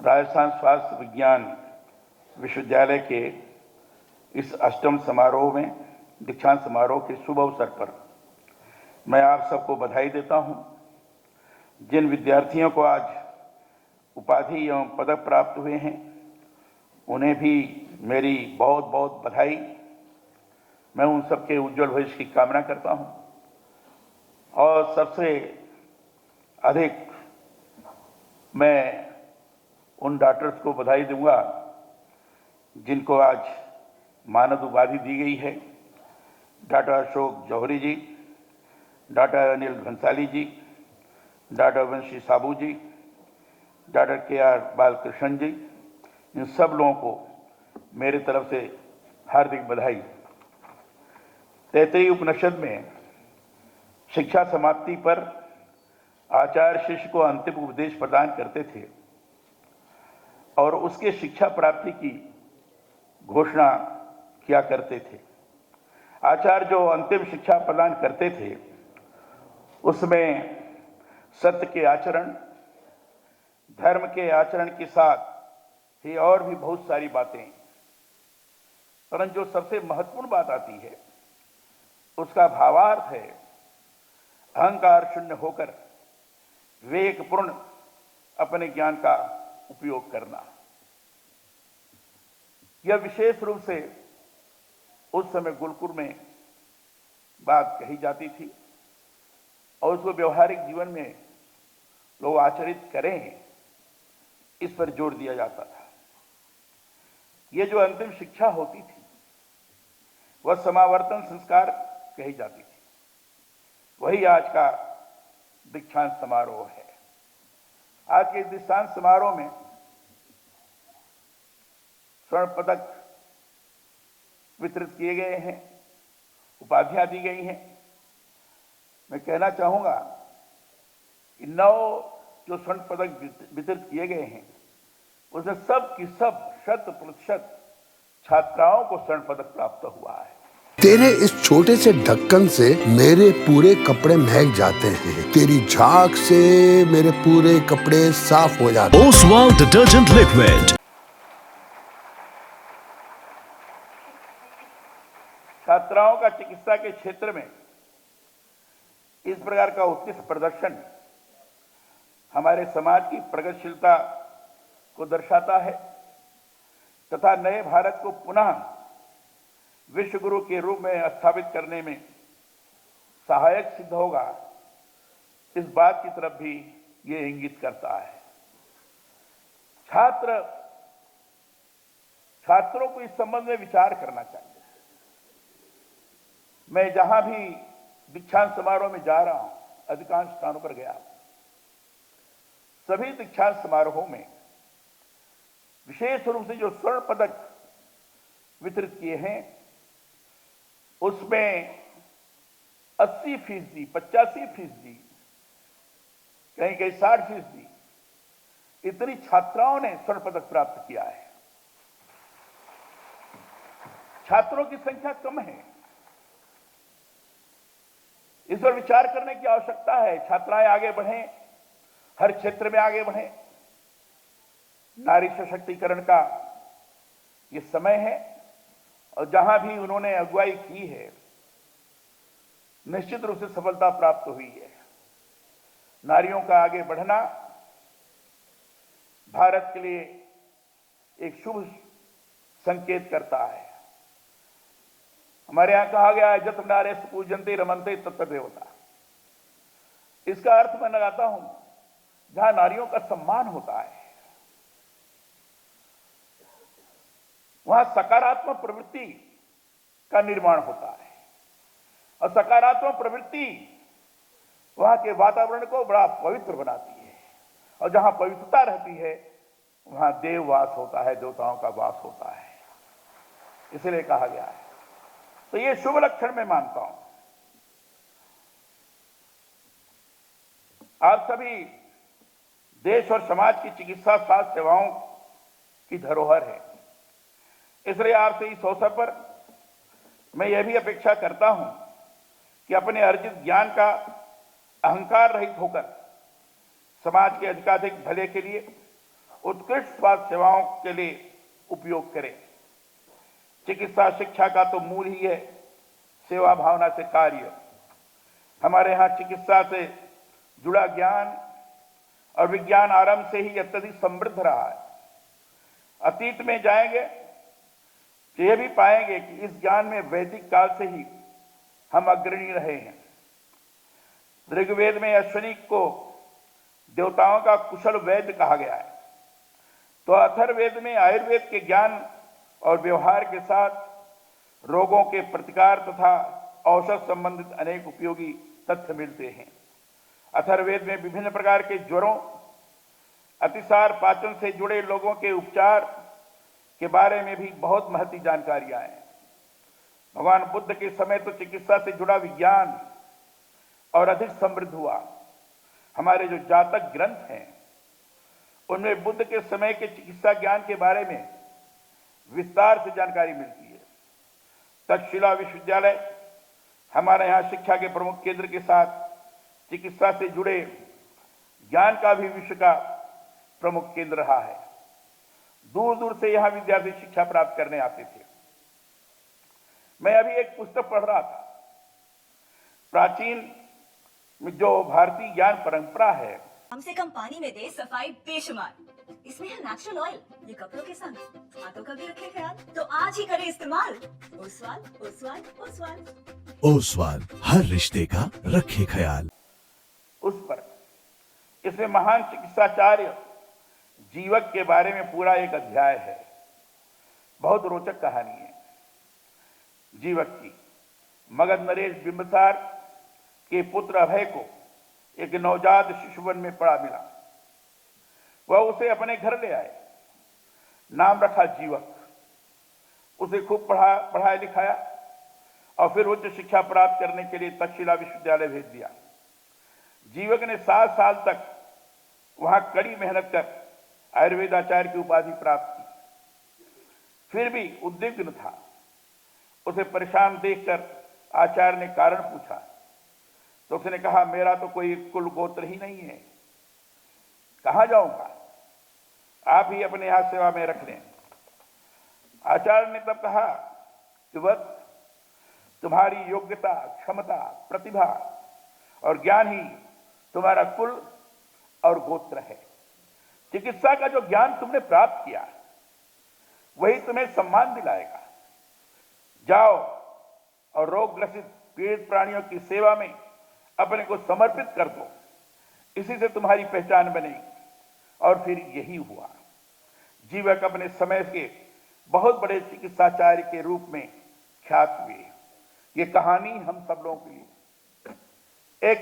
राजस्थान स्वास्थ्य विज्ञान विश्वविद्यालय के इस अष्टम समारोह में दीक्षांत समारोह के शुभ अवसर पर मैं आप सबको बधाई देता हूं। जिन विद्यार्थियों को आज उपाधि एवं पदक प्राप्त हुए हैं उन्हें भी मेरी बहुत बहुत बधाई। मैं उन सबके उज्जवल भविष्य की कामना करता हूं और सबसे अधिक मैं उन डॉक्टर्स को बधाई दूंगा जिनको आज मानद उपाधि दी गई है। डॉक्टर अशोक जौहरी जी, डॉक्टर अनिल भंसाली जी, डॉक्टर वंशी साबू जी, डॉक्टर के.आर. बालकृष्ण जी, इन सब लोगों को मेरी तरफ से हार्दिक बधाई। तैतरीय उपनिषद में शिक्षा समाप्ति पर आचार्य शिष्य को अंतिम उपदेश प्रदान करते थे और उसके शिक्षा प्राप्ति की घोषणा किया करते थे। आचार्य जो अंतिम शिक्षा प्रदान करते थे उसमें सत्य के आचरण, धर्म के आचरण के साथ ही और भी बहुत सारी बातें, परंतु जो सबसे महत्वपूर्ण बात आती है उसका भावार्थ है अहंकार शून्य होकर विवेकपूर्ण अपने ज्ञान का उपयोग करना। यह विशेष रूप से उस समय गुरुकुल में बात कही जाती थी और उसको व्यवहारिक जीवन में लोग आचरित करें, इस पर जोर दिया जाता था। यह जो अंतिम शिक्षा होती थी वह समावर्तन संस्कार कही जाती थी। वही आज का दीक्षांत समारोह है। आज के दीक्षांत समारोह में स्वर्ण पदक वितरित किए गए हैं, उपाधियां दी गई हैं। मैं कहना चाहूंगा कि 9 जो स्वर्ण पदक वितरित किए गए हैं उसमें सब की सब 100% छात्राओं को स्वर्ण पदक प्राप्त हुआ है। तेरे इस छोटे से ढक्कन से मेरे पूरे कपड़े महक जाते हैं। तेरी झाग से मेरे पूरे कपड़े साफ हो जाते हैं। Oswal detergent liquid. छात्राओं का चिकित्सा के क्षेत्र में इस प्रकार का उत्कृष्ट प्रदर्शन हमारे समाज की प्रगतिशीलता को दर्शाता है तथा नए भारत को पुनः विश्व गुरु के रूप में स्थापित करने में सहायक सिद्ध होगा, इस बात की तरफ भी ये इंगित करता है। छात्रों को इस संबंध में विचार करना चाहिए। मैं जहां भी दीक्षांत समारोह में जा रहा हूं, अधिकांश स्थानों पर गया, सभी दीक्षांत समारोहों में विशेष रूप से जो स्वर्ण पदक वितरित किए हैं उसमें 80%, 85%, कहीं कहीं 60% इतनी छात्राओं ने स्वर्ण पदक प्राप्त किया है। छात्रों की संख्या कम है, इस पर विचार करने की आवश्यकता है। छात्राएं आगे बढ़ें, हर क्षेत्र में आगे बढ़ें। नारी सशक्तिकरण का ये समय है और जहां भी उन्होंने अगुवाई की है निश्चित रूप से सफलता प्राप्त हुई है। नारियों का आगे बढ़ना भारत के लिए एक शुभ संकेत करता है। हमारे यहां कहा गया है जत नारे पूजनते रमनते तत्व देवता। इसका अर्थ मैं लगाता हूं जहां नारियों का सम्मान होता है वहां सकारात्मक प्रवृत्ति का निर्माण होता है और सकारात्मक प्रवृत्ति वहां के वातावरण को बड़ा पवित्र बनाती है और जहां पवित्रता रहती है वहां देववास होता है, देवताओं का वास होता है। इसलिए कहा गया है, तो ये शुभ लक्षण मैं मानता हूं। आप सभी देश और समाज की चिकित्सा स्वास्थ्य सेवाओं की धरोहर है। इसलिए आपसे इस अवसर पर मैं यह भी अपेक्षा करता हूं कि अपने अर्जित ज्ञान का अहंकार रहित होकर समाज के अधिकाधिक भले के लिए उत्कृष्ट स्वास्थ्य सेवाओं के लिए उपयोग करें। चिकित्सा शिक्षा का तो मूल ही है सेवा भावना से कार्य। हमारे यहाँ चिकित्सा से जुड़ा ज्ञान और विज्ञान आरंभ से ही अत्यधिक समृद्ध रहा है। अतीत में जाएंगे तो यह भी पाएंगे कि इस ज्ञान में वैदिक काल से ही हम अग्रणी रहे हैं। ऋग्वेद में अश्विनी को देवताओं का कुशल वैद्य कहा गया है, तो अथर्ववेद में आयुर्वेद के ज्ञान और व्यवहार के साथ रोगों के प्रतिकार तथा औषध संबंधित अनेक उपयोगी तथ्य मिलते हैं। अथर्ववेद में विभिन्न प्रकार के ज्वरों, अतिसार, पाचन से जुड़े लोगों के उपचार के बारे में भी बहुत महत्वपूर्ण जानकारियां हैं। भगवान बुद्ध के समय तो चिकित्सा से जुड़ा विज्ञान और अधिक समृद्ध हुआ। हमारे जो जातक ग्रंथ हैं उनमें बुद्ध के समय के चिकित्सा ज्ञान के बारे में विस्तार से जानकारी मिलती है। तक्षशिला विश्वविद्यालय हमारे यहाँ शिक्षा के प्रमुख केंद्र के साथ चिकित्सा से जुड़े ज्ञान का भी विश्व का प्रमुख केंद्र रहा है। दूर दूर से यहाँ विद्यार्थी शिक्षा प्राप्त करने आते थे। मैं अभी एक पुस्तक पढ़ रहा था। प्राचीन जो भारतीय ज्ञान परंपरा है, कम से कम पानी में दे सफाई बेशुमार। इसमें है नेचुरल ऑयल। ये कपड़ों के संग हाथों का भी रखे ख्याल। तो आज ही करें इस्तेमाल ओसवाल ओसवाल ओसवाल। ओसवाल, हर रिश्ते का रखे ख्याल। उस पर इसमें महान चिकित्साचार्य जीवक के बारे में पूरा एक अध्याय है। बहुत रोचक कहानी है जीवक की। मगध नरेश बिंबिसार के पुत्र अभय को एक नवजात शिशु वन में पड़ा मिला। वह उसे अपने घर ले आए, नाम रखा जीवक। उसे खूब पढ़ाया लिखाया और फिर उच्च शिक्षा प्राप्त करने के लिए तक्षशिला विश्वविद्यालय भेज दिया। जीवक ने 7 साल तक वहां कड़ी मेहनत कर आयुर्वेदाचार्य की उपाधि प्राप्त की। फिर भी उद्विग्न था। उसे परेशान देखकर आचार्य ने कारण पूछा तो उसने कहा, मेरा तो कोई कुल गोत्र ही नहीं है, कहां जाऊंगा, आप ही अपने यहां सेवा में रख लें। आचार्य ने तब कहा कि वह तुम्हारी योग्यता, क्षमता, प्रतिभा और ज्ञान ही तुम्हारा कुल और गोत्र है। चिकित्सा का जो ज्ञान तुमने प्राप्त किया वही तुम्हें सम्मान दिलाएगा। जाओ और रोग ग्रसित पीड़ित प्राणियों की सेवा में अपने को समर्पित कर दो, इसी से तुम्हारी पहचान बनेगी। और फिर यही हुआ। जीवक अपने समय के बहुत बड़े चिकित्साचार्य के रूप में ख्यात हुए। ये कहानी हम सब लोगों के लिए एक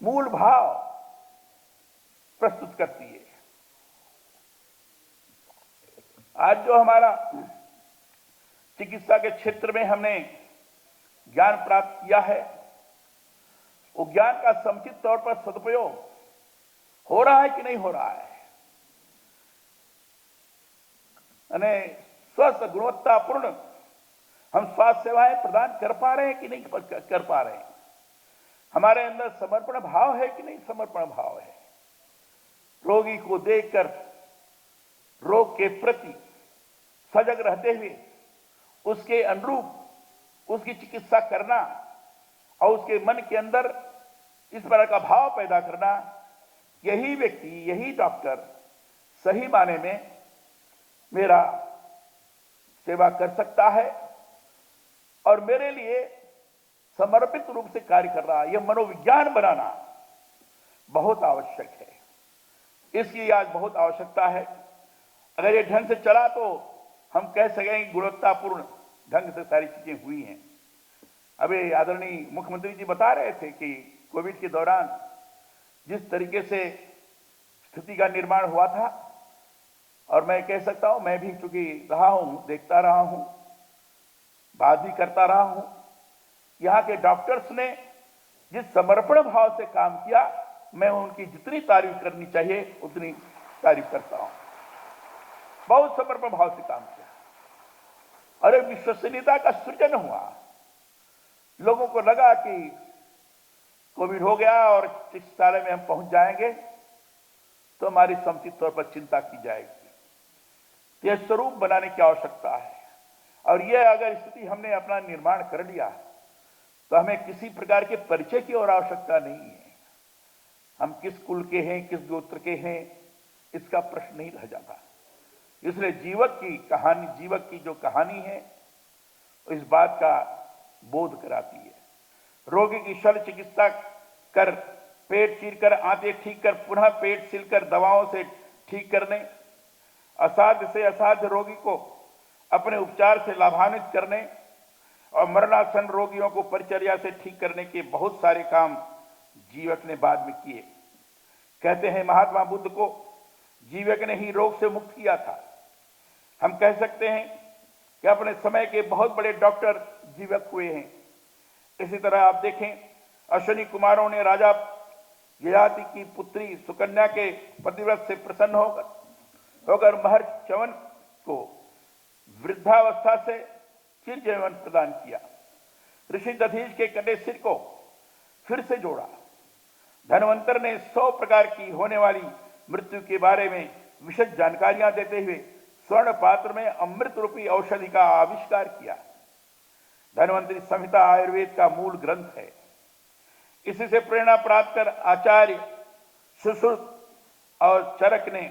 मूल भाव प्रस्तुत करती है। आज जो हमारा चिकित्सा के क्षेत्र में हमने ज्ञान प्राप्त किया है, वो ज्ञान का समुचित तौर पर सदुपयोग हो रहा है कि नहीं हो रहा है, यानी स्वस्थ गुणवत्तापूर्ण हम स्वास्थ्य सेवाएं प्रदान कर पा रहे हैं कि नहीं कर पा रहे हैं, हमारे अंदर समर्पण भाव है कि नहीं समर्पण भाव है। रोगी को देखकर रोग के प्रति सजग रहते हुए उसके अनुरूप उसकी चिकित्सा करना और उसके मन के अंदर इस तरह का भाव पैदा करना, यही व्यक्ति, यही डॉक्टर सही माने में मेरा सेवा कर सकता है और मेरे लिए समर्पित रूप से कार्य कर रहा है। यह मनोविज्ञान बनाना बहुत आवश्यक है। इसकी आज बहुत आवश्यकता है। अगर ये ढंग से चला तो हम कह सकेंगे गुणवत्तापूर्ण ढंग से सारी चीजें हुई हैं। अभी आदरणीय मुख्यमंत्री जी बता रहे थे कि कोविड के दौरान जिस तरीके से स्थिति का निर्माण हुआ था, और मैं कह सकता हूं, मैं भी चूंकि रहा हूं, देखता रहा हूं, बात भी करता रहा हूं, यहाँ के डॉक्टर्स ने जिस समर्पण भाव से काम किया, मैं उनकी जितनी तारीफ करनी चाहिए उतनी तारीफ करता हूं। बहुत समर्पण भाव से काम किया और एक विश्वसनीयता का सृजन हुआ। लोगों को लगा कि कोविड हो गया और चिकित्सालय में हम पहुंच जाएंगे तो हमारी समुचित तौर पर चिंता की जाएगी। यह स्वरूप बनाने की आवश्यकता है, और यह अगर स्थिति हमने अपना निर्माण कर लिया तो हमें किसी प्रकार के परिचय की और आवश्यकता नहीं है। हम किस कुल के हैं, किस गोत्र के हैं, इसका प्रश्न नहीं रह जाता। इसलिए जीवक की जो कहानी है इस बात का बोध कराती है। रोगी की शल्य चिकित्सा कर, पेट चीरकर आंतें ठीक कर, पुनः पेट सिलकर दवाओं से ठीक करने, असाध्य से असाध्य रोगी को अपने उपचार से लाभान्वित करने और मरणासन रोगियों को परिचर्या से ठीक करने के बहुत सारे काम जीवक ने बाद में किए। कहते हैं महात्मा बुद्ध को जीवक ने ही रोग से मुक्त किया था। हम कह सकते हैं कि अपने समय के बहुत बड़े डॉक्टर जीवक हुए हैं। इसी तरह आप देखें, अश्विनी कुमारों ने राजा ययाति की पुत्री सुकन्या के पतिव्रत से प्रसन्न होकर महर्षि च्यवन को वृद्धावस्था से चिरजीवन प्रदान किया। ऋषि दधीच के कटे सिर को फिर से जोड़ा। धनवंतर ने 100 प्रकार की होने वाली मृत्यु के बारे में विशद जानकारियां देते हुए स्वर्ण पात्र में अमृत रूपी औषधि का आविष्कार किया। धन्वंतरी संहिता आयुर्वेद का मूल ग्रंथ है। इसी से प्रेरणा प्राप्त कर आचार्य सुश्रुत और चरक ने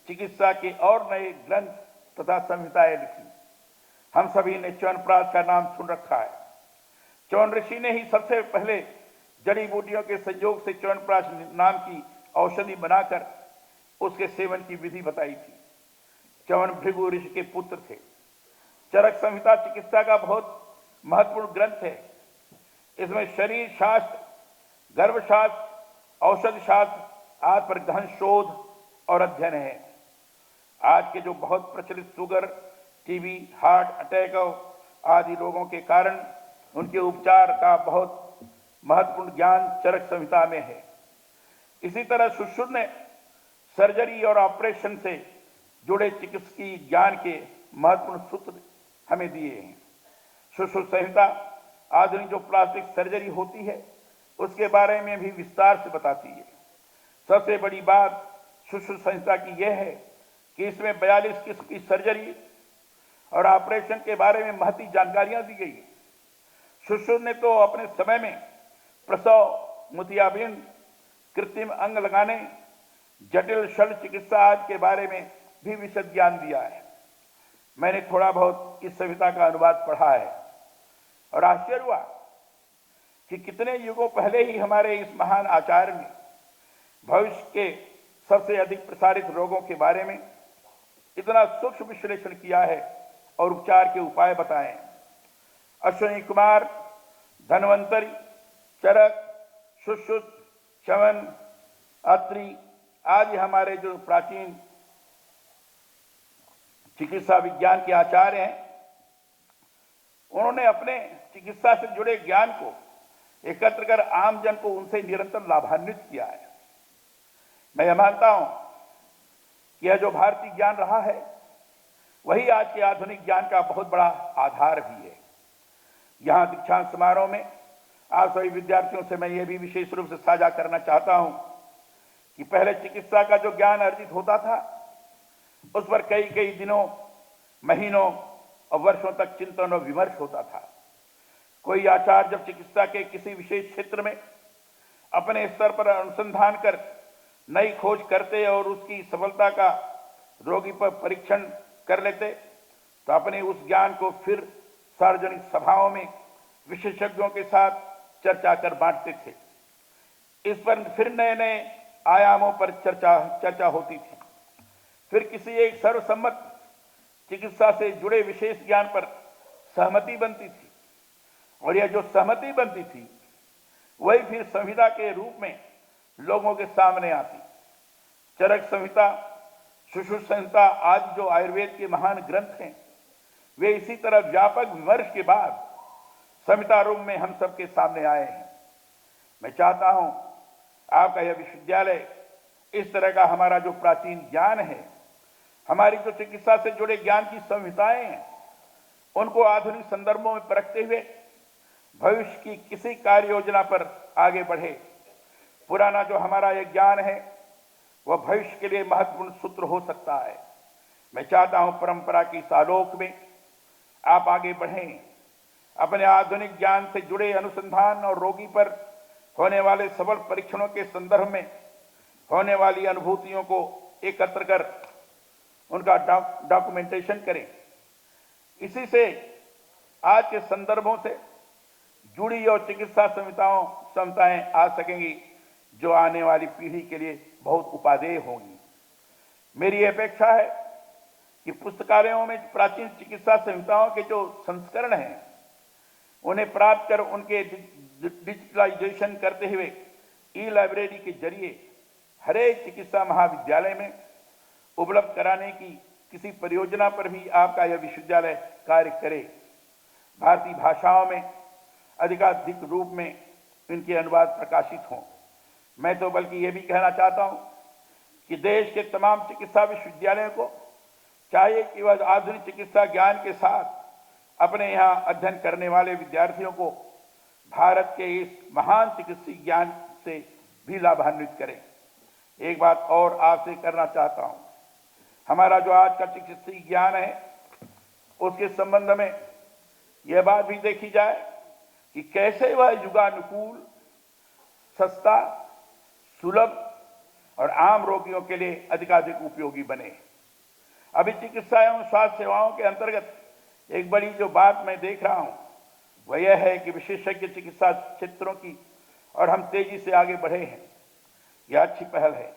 चिकित्सा के और नए ग्रंथ तथा संहिताएं लिखी। हम सभी ने च्यवनप्राश का नाम सुन रखा है। च्यवन ऋषि ने ही सबसे पहले जड़ी बूटियों के संयोग से च्यवनप्राश नाम की औषधि बनाकर उसके सेवन की विधि बताई थी। च्यवन भृगु ऋषि के पुत्र थे। चरक संहिता चिकित्सा का बहुत महत्वपूर्ण ग्रंथ है। इसमें शरीर शास्त्र, गर्भशास्त्र, औषध शास्त्र आदि पर गहन शोध और अध्ययन है। आज के जो बहुत प्रचलित शुगर, टीबी, हार्ट अटैक आदि रोगों के कारण उनके उपचार का बहुत महत्वपूर्ण ज्ञान चरक संहिता में है। इसी तरह सुश्रुत ने सर्जरी और ऑपरेशन से जुड़े चिकित्सकीय ज्ञान के महत्वपूर्ण सूत्र हमें दिए हैं। सुश्रुत संहिता आधुनिक जो प्लास्टिक सर्जरी होती है उसके बारे में भी विस्तार से बताती है। सबसे बड़ी बात सुश्रुत संहिता की यह है कि इसमें 42 किस्म की सर्जरी और ऑपरेशन के बारे में महती जानकारियां दी गई। सुश्रुत ने तो अपने समय में प्रसव, मोतियाबिंद, कृत्रिम अंग लगाने, जटिल शल्य चिकित्सा आदि के बारे में भी विशद ज्ञान दिया है। मैंने थोड़ा बहुत इस संहिता का अनुवाद पढ़ा है और आश्चर्य हुआ कि कितने युगों पहले ही हमारे इस महान आचार्य ने भविष्य के सबसे अधिक प्रसारित रोगों के बारे में इतना सूक्ष्म विश्लेषण किया है और उपचार के उपाय बताए। अश्विनी कुमार, धन्वंतरी, चरक, सुश्रुत, च्यवन, अत्रि आदि हमारे जो प्राचीन चिकित्सा विज्ञान के आचार्य हैं, उन्होंने अपने चिकित्सा से जुड़े ज्ञान को एकत्र कर आम जन को उनसे निरंतर लाभान्वित किया है। मैं यह मानता हूं कि यह जो भारतीय ज्ञान रहा है वही आज के आधुनिक ज्ञान का बहुत बड़ा आधार भी है। यहां दीक्षांत समारोह में आप सभी विद्यार्थियों से मैं यह भी विशेष रूप से साझा करना चाहता हूं कि पहले चिकित्सा का जो ज्ञान अर्जित होता था उस पर कई कई दिनों, महीनों और वर्षों तक चिंतन और विमर्श होता था। कोई आचार्य जब चिकित्सा के किसी विशेष क्षेत्र में अपने स्तर पर अनुसंधान कर नई खोज करते और उसकी सफलता का रोगी पर परीक्षण कर लेते तो अपने उस ज्ञान को फिर सार्वजनिक सभाओं में विशेषज्ञों के साथ चर्चा कर बांटते थे। इस पर फिर नए नए आयामों पर चर्चा होती थी। फिर किसी एक सर्वसम्मत चिकित्सा से जुड़े विशेष ज्ञान पर सहमति बनती थी और यह जो सहमति बनती थी वही फिर संहिता के रूप में लोगों के सामने आती। चरक संहिता, सुश्रुत संहिता आज जो आयुर्वेद के महान ग्रंथ हैं वे इसी तरह व्यापक विमर्श के बाद संहिता रूप में हम सबके सामने आए हैं। मैं चाहता हूं आपका यह विश्वविद्यालय इस तरह का हमारा जो प्राचीन ज्ञान है, हमारी जो चिकित्सा से जुड़े ज्ञान की संहिताएं हैं, उनको आधुनिक संदर्भों में परखते हुए भविष्य की किसी कार्य योजना पर आगे बढ़े। पुराना जो हमारा यह ज्ञान है वह भविष्य के लिए महत्वपूर्ण सूत्र हो सकता है। मैं चाहता हूं परंपरा की इस आलोक में आप आगे बढ़ें, अपने आधुनिक ज्ञान से जुड़े अनुसंधान और रोगी पर होने वाले सफल परीक्षणों के संदर्भ में होने वाली अनुभूतियों को एकत्र कर उनका डॉक्यूमेंटेशन करें। इसी से आज के संदर्भों से जुड़ी और चिकित्सा क्षमताएं आ सकेंगी जो आने वाली पीढ़ी के लिए बहुत उपादेय होंगी। मेरी अपेक्षा है कि पुस्तकालयों में प्राचीन चिकित्सा संहिताओं के जो संस्करण हैं उन्हें प्राप्त कर उनके डिजिटलाइजेशन करते हुए ई लाइब्रेरी के जरिए हरेक चिकित्सा महाविद्यालय में उपलब्ध कराने की किसी परियोजना पर भी आपका यह विश्वविद्यालय कार्य करे। भारतीय भाषाओं में अधिकाधिक रूप में इनके अनुवाद प्रकाशित हों। मैं तो बल्कि ये भी कहना चाहता हूं कि देश के तमाम चिकित्सा विश्वविद्यालयों को चाहिए कि वह आधुनिक चिकित्सा ज्ञान के साथ अपने यहाँ अध्ययन करने वाले विद्यार्थियों को भारत के इस महान चिकित्सीय ज्ञान से भी लाभान्वित करें। एक बात और आपसे करना चाहता हूं, हमारा जो आज का चिकित्सीय ज्ञान है उसके संबंध में यह बात भी देखी जाए कि कैसे वह युगानुकूल, सस्ता, सुलभ और आम रोगियों के लिए अधिकाधिक उपयोगी बने। अभी चिकित्सा एवं स्वास्थ्य सेवाओं के अंतर्गत एक बड़ी जो बात मैं देख रहा हूं वह यह है कि विशेषज्ञ चिकित्सा क्षेत्रों की और हम तेजी से आगे बढ़े हैं। यह अच्छी पहल है।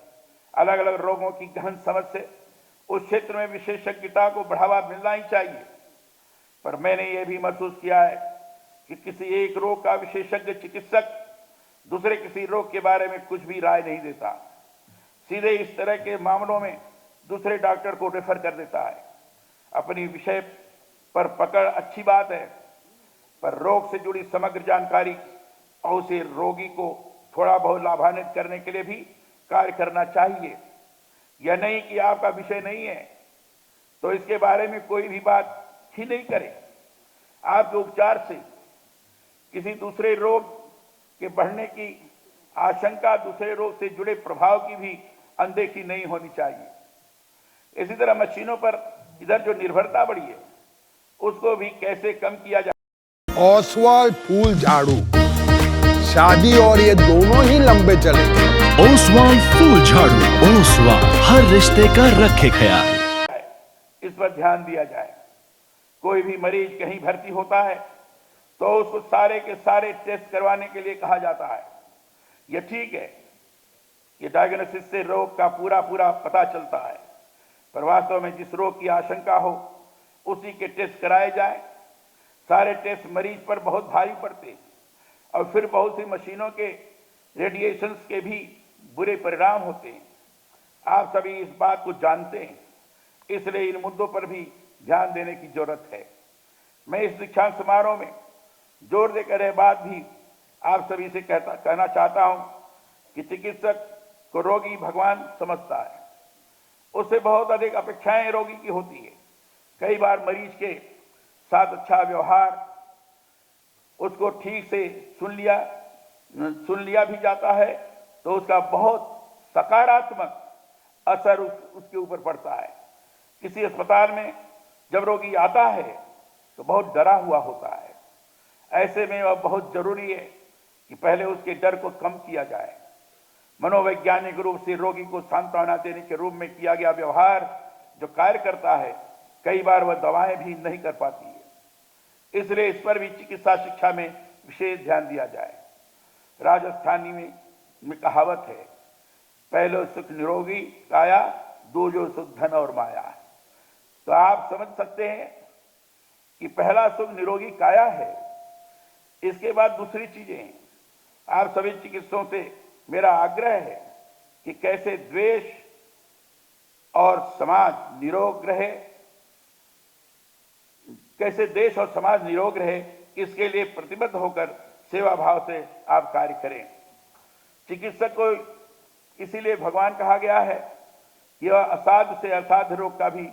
अलग अलग रोगों की गहन समझ से उस क्षेत्र में विशेषज्ञता को बढ़ावा मिलना ही चाहिए। पर मैंने यह भी महसूस किया है कि किसी एक रोग का विशेषज्ञ चिकित्सक दूसरे किसी रोग के बारे में कुछ भी राय नहीं देता, सीधे इस तरह के मामलों में दूसरे डॉक्टर को रेफर कर देता है। अपनी विषय पर पकड़ अच्छी बात है, पर रोग से जुड़ी समग्र जानकारी और उसे रोगी को थोड़ा बहुत लाभान्वित करने के लिए भी कार्य करना चाहिए। यह नहीं कि आपका विषय नहीं है तो इसके बारे में कोई भी बात ही नहीं करे। आपके उपचार से किसी दूसरे रोग के बढ़ने की आशंका, दूसरे रोग से जुड़े प्रभाव की भी अनदेखी नहीं होनी चाहिए। इसी तरह मशीनों पर इधर जो निर्भरता बढ़ी है उसको भी कैसे कम किया जाए। ओसवाल फूल झाड़ू, शादी और ये दोनों ही लंबे चलेंगे। ओसवाल फूल झाड़ू, ओसवाल हर रिश्ते का रखे ख्याल। इस पर ध्यान दिया जाए। कोई भी मरीज कहीं भर्ती होता है तो उसको सारे के सारे टेस्ट करवाने के लिए कहा जाता है। यह ठीक है कि डायग्नोसिस से रोग का पूरा पता चलता है, पर वास्तव में जिस रोग की आशंका हो उसी के टेस्ट कराए जाए। सारे टेस्ट मरीज पर बहुत भारी पड़ते और फिर बहुत सी मशीनों के रेडिएशंस के भी बुरे परिणाम होते हैं। आप सभी इस बात को जानते हैं, इसलिए इन मुद्दों पर भी ध्यान देने की जरूरत है। मैं इस दीक्षांत समारोह में जोर देकर यह बात भी आप सभी से कहना चाहता हूं कि चिकित्सक को रोगी भगवान समझता है। उससे बहुत अधिक अपेक्षाएं रोगी की होती है। कई बार मरीज के साथ अच्छा व्यवहार, उसको ठीक से सुन लिया भी जाता है तो उसका बहुत सकारात्मक असर उसके ऊपर पड़ता है। किसी अस्पताल में जब रोगी आता है तो बहुत डरा हुआ होता है। ऐसे में वह बहुत जरूरी है कि पहले उसके डर को कम किया जाए। मनोवैज्ञानिक रूप से रोगी को सांत्वना देने के रूप में किया गया व्यवहार जो कार्य करता है, कई बार वह दवाएं भी नहीं कर पाती है। इसलिए इस पर भी चिकित्सा शिक्षा में विशेष ध्यान दिया जाए। राजस्थानी में कहावत है, पहलो सुख निरोगी काया, दूजो सुख धन और माया। तो आप समझ सकते हैं कि पहला सुख निरोगी काया है, इसके बाद दूसरी चीजें हैं। आप सभी चिकित्सकों से मेरा आग्रह है कि कैसे द्वेष और समाज निरोग रहे, कैसे देश और समाज निरोग रहे, इसके लिए प्रतिबद्ध होकर सेवा भाव से आप कार्य करें। चिकित्सक को इसीलिए भगवान कहा गया है कि वह असाध्य से असाध्य रोग का भी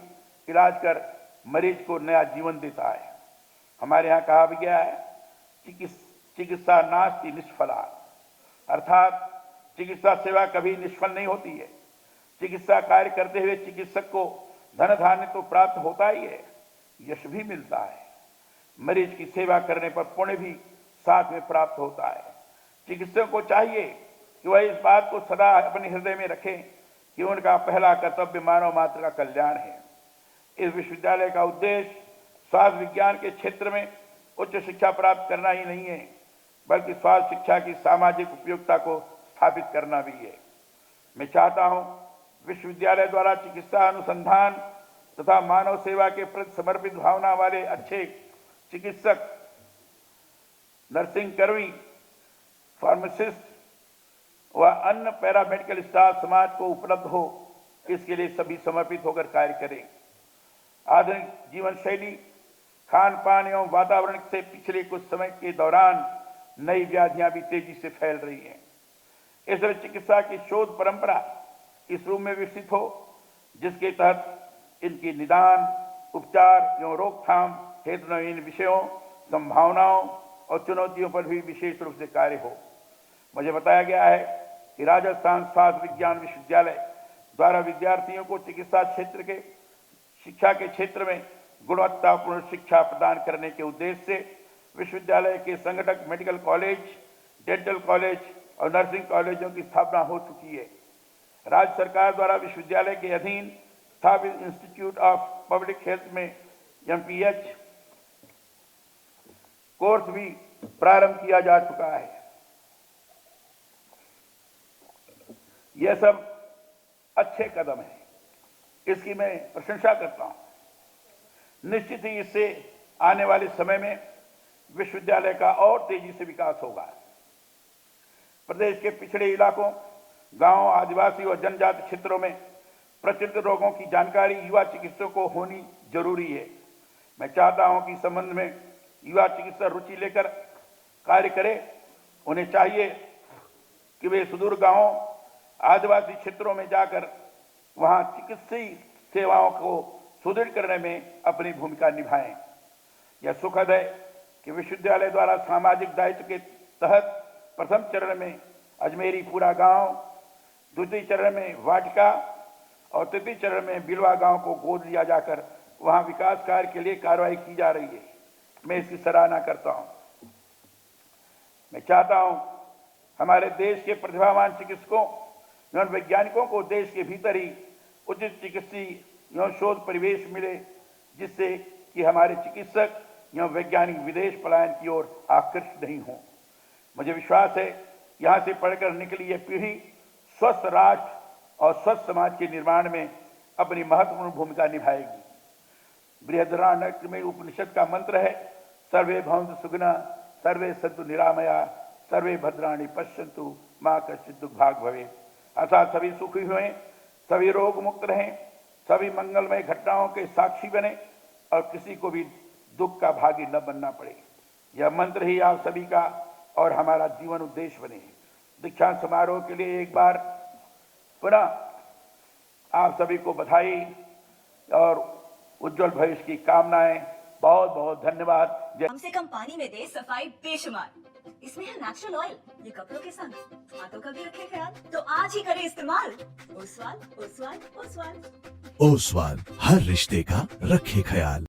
इलाज कर मरीज को नया जीवन देता है। हमारे यहाँ कहा भी गया है चिकित्सा नास्ति निष्फला, अर्थात चिकित्सा सेवा कभी निष्फल नहीं होती है। चिकित्सा कार्य करते हुए चिकित्सक को धन धान्य तो प्राप्त होता ही है, यश भी मिलता है। मरीज की सेवा करने पर पुण्य भी साथ में प्राप्त होता है। चिकित्सक को चाहिए कि वह इस बात को सदा अपने हृदय में रखें कि उनका पहला कर्तव्य मानव मात्र का कल्याण है। इस विश्वविद्यालय का उद्देश्य स्वास्थ्य विज्ञान के क्षेत्र में उच्च शिक्षा प्राप्त करना ही नहीं है, बल्कि स्वास्थ्य शिक्षा की सामाजिक उपयोगिता को स्थापित करना भी है। मैं चाहता हूं विश्वविद्यालय द्वारा चिकित्सा अनुसंधान तथा मानव सेवा के प्रति समर्पित भावना वाले अच्छे चिकित्सक, नर्सिंग कर्मी, फार्मासिस्ट व अन्य पैरामेडिकल स्टाफ समाज को उपलब्ध हो, इसके लिए सभी समर्पित होकर कार्य करें। आधुनिक जीवन शैली, खान पान एवं वातावरण से पिछले कुछ समय के दौरान नई व्याधियां भी तेजी से फैल रही हैं। इसलिए चिकित्सा की शोध परंपरा इस रूप में विकसित हो जिसके तहत इनकी निदान, उपचार एवं रोकथाम हेतु नवीन विषयों, संभावनाओं और चुनौतियों पर भी विशेष रूप से कार्य हो। मुझे बताया गया है कि राजस्थान स्वास्थ्य विज्ञान विश्वविद्यालय द्वारा विद्यार्थियों को चिकित्सा क्षेत्र के शिक्षा के क्षेत्र में गुणवत्तापूर्ण शिक्षा प्रदान करने के उद्देश्य से विश्वविद्यालय के संगठक मेडिकल कॉलेज, डेंटल कॉलेज और नर्सिंग कॉलेजों की स्थापना हो चुकी है। राज्य सरकार द्वारा विश्वविद्यालय के अधीन स्थापित इंस्टीट्यूट ऑफ पब्लिक हेल्थ में MPH कोर्स भी प्रारंभ किया जा चुका है। यह सब अच्छे कदम हैं, इसकी मैं प्रशंसा करता हूं। निश्चित ही इससे आने वाले समय में विश्वविद्यालय का और तेजी से विकास होगा। प्रदेश के पिछड़े इलाकों, गांव, आदिवासी और जनजाति क्षेत्रों में प्रचलित रोगों की जानकारी युवा चिकित्सकों को होनी जरूरी है। मैं चाहता हूं कि इस संबंध में युवा चिकित्सक रुचि लेकर कार्य करें। उन्हें चाहिए कि वे सुदूर गांवों, आदिवासी क्षेत्रों में जाकर वहां चिकित्सीय सेवाओं को सुदृढ़ करने में अपनी भूमिका निभाएं। यह सुखद है कि विश्वविद्यालय द्वारा सामाजिक दायित्व के तहत प्रथम चरण में अजमेरी पूरा गांव, द्वितीय चरण में वाटिका और तृतीय चरण में बिलवा गांव को गोद लिया जाकर वहां विकास कार्य के लिए कार्रवाई की जा रही है। मैं इसकी सराहना करता हूं। मैं चाहता हूं हमारे देश के प्रतिभावान चिकित्सकों एवं वैज्ञानिकों को देश के भीतर ही उचित चिकित्सीय एवं शोध परिवेश मिले, जिससे कि हमारे चिकित्सक एवं वैज्ञानिक विदेश पलायन की ओर आकर्षित नहीं हों। मुझे विश्वास है यहाँ से पढ़कर निकली यह पीढ़ी स्वस्थ राष्ट्र और स्वस्थ समाज के निर्माण में अपनी महत्वपूर्ण भूमिका निभाएगी। बृहदारण्यक में उपनिषद का मंत्र है, सर्वे भवन्तु सुखिनः, सर्वे सन्तु निरामया, सर्वे भद्राणि पश्यन्तु, मां कश्चित् दुर्भाग् भवेत्। अर्थात सभी सुखी हुए, सभी रोग मुक्त रहें, सभी मंगलमय घटनाओं के साक्षी बने और किसी को भी दुख का भागी न बनना पड़े। यह मंत्र ही आप सभी का और हमारा जीवन उद्देश्य बने। दीक्षांत समारोह के लिए एक बार पुनः आप सभी को बधाई और उज्जवल भविष्य की कामनाएं। बहुत बहुत धन्यवाद। कम से कम पानी में दे सफाई बेशुमार। इसमें है नेचुरल ऑयल, ये कपड़ों के संग हाथों का भी रखे ख्याल, तो आज ही करें इस्तेमाल। ओसवाल, ओसवाल, ओसवाल। ओसवाल, हर रिश्ते का रखे ख्याल।